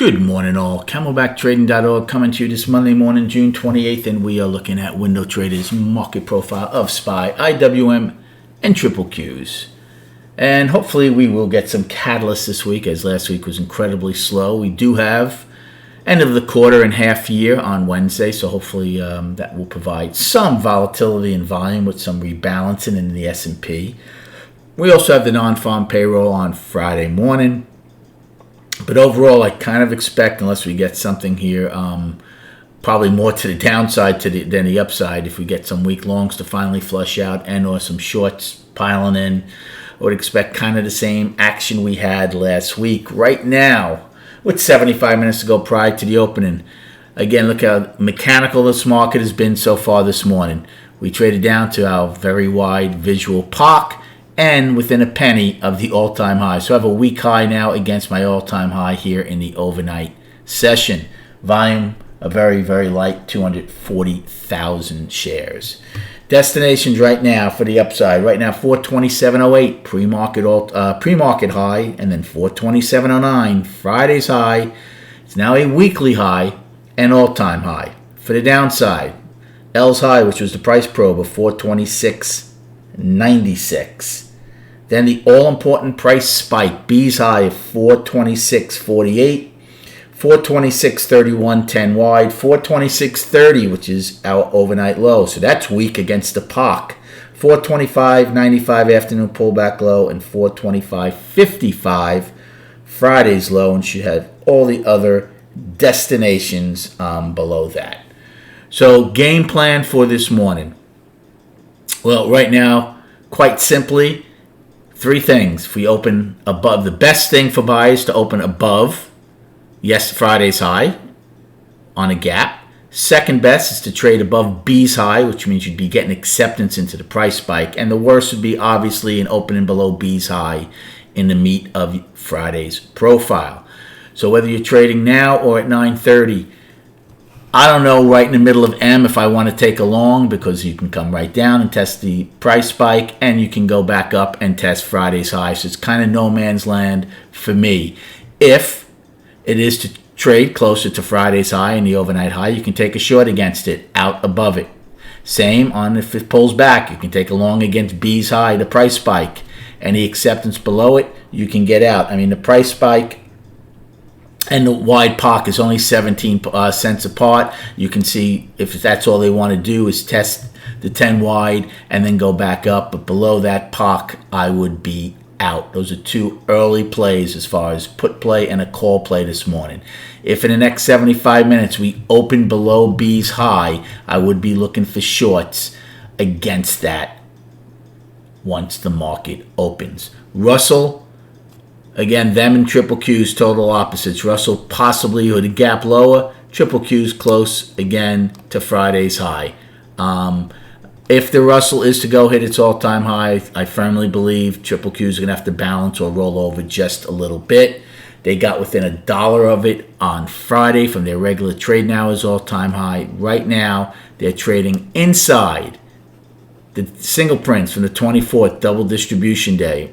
Good morning all. CamelbackTrading.org coming to you this Monday morning, June 28th, and we are looking at Window Trader's market profile of SPY, IWM, and Triple Qs. And hopefully we will get some catalyst this week, as last week was incredibly slow. We do have end of the quarter and half year on Wednesday, so hopefully that will provide some volatility and volume with some rebalancing in the S&P. We also have the non-farm payroll on Friday morning. But overall, I kind of expect, unless we get something here, probably more to the downside than the upside, if we get some weak longs to finally flush out and or some shorts piling in, I would expect kind of the same action we had last week. Right now, with 75 minutes to go prior to the opening, again, look how mechanical this market has been so far this morning. We traded down to our very wide visual POC, and within a penny of the all-time high. So I have a weak high now against my all-time high here in the overnight session. Volume, a very, very light 240,000 shares. Destinations right now for the upside. Right now, 427.08 pre-market high, and then 427.09 Friday's high. It's now a weekly high and all-time high. For the downside, L's high, which was the price probe of 426.96. Then the all-important price spike, B's high of 426.48, 426.31 10 wide, 426.30, which is our overnight low. So that's weak against the POC. 425.95 afternoon pullback low, and 425.55 Friday's low, and should have all the other destinations below that. So game plan for this morning. Well, right now, quite simply, three things. If we open above, the best thing for buyers to open above, yes, Friday's high on a gap. Second best is to trade above B's high, which means you'd be getting acceptance into the price spike. And the worst would be obviously an opening below B's high in the meat of Friday's profile. So whether you're trading now or at 9:30, I don't know right in the middle of M if I want to take a long, because you can come right down and test the price spike, and you can go back up and test Friday's high. So it's kind of no man's land for me. If it is to trade closer to Friday's high and the overnight high, you can take a short against it, out above it. Same on if it pulls back, you can take a long against B's high, the price spike. Any acceptance below it, you can get out. I mean, the price spike and the wide POC is only 17 cents apart. You can see if that's all they want to do is test the 10 wide and then go back up. But below that POC, I would be out. Those are two early plays as far as put play and a call play this morning. If in the next 75 minutes we open below B's high, I would be looking for shorts against that once the market opens. Russell, again, them and Triple Q's total opposites. Russell possibly with a gap lower. Triple Q's close again to Friday's high. If the Russell is to go hit its all-time high, I firmly believe Triple Q's are going to have to balance or roll over just a little bit. They got within $1 of it on Friday from their regular trade hours all-time high. Right now, they're trading inside the single prints from the 24th double distribution day.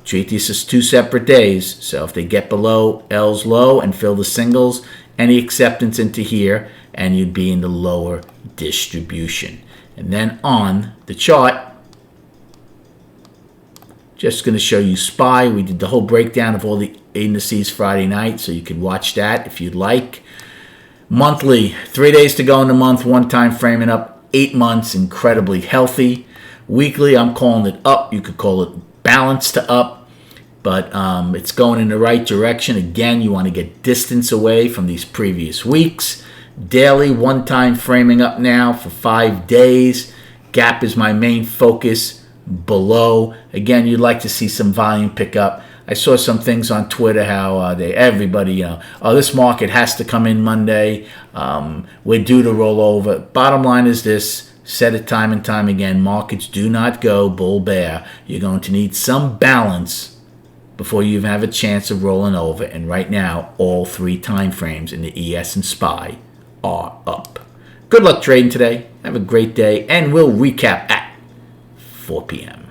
Treat these as two separate days. So if they get below L's low and fill the singles, any acceptance into here, and you'd be in the lower distribution. And then on the chart, just going to show you SPY. We did the whole breakdown of all the indices Friday night, so you could watch that if you'd like. Monthly, 3 days to go in the month, one time framing up, 8 months, incredibly healthy. Weekly, I'm calling it up. You could call it balance to up, but it's going in the right direction. Again, you want to get distance away from these previous weeks. Daily, one time framing up now for 5 days. Gap is my main focus below. Again, you'd like to see some volume pick up. I saw some things on Twitter how everybody, this market has to come in Monday. We're due to roll over. Bottom line is this. Said it time and time again, markets do not go bull bear. You're going to need some balance before you even have a chance of rolling over. And right now, all three time frames in the ES and SPY are up. Good luck trading today. Have a great day, and we'll recap at 4 p.m.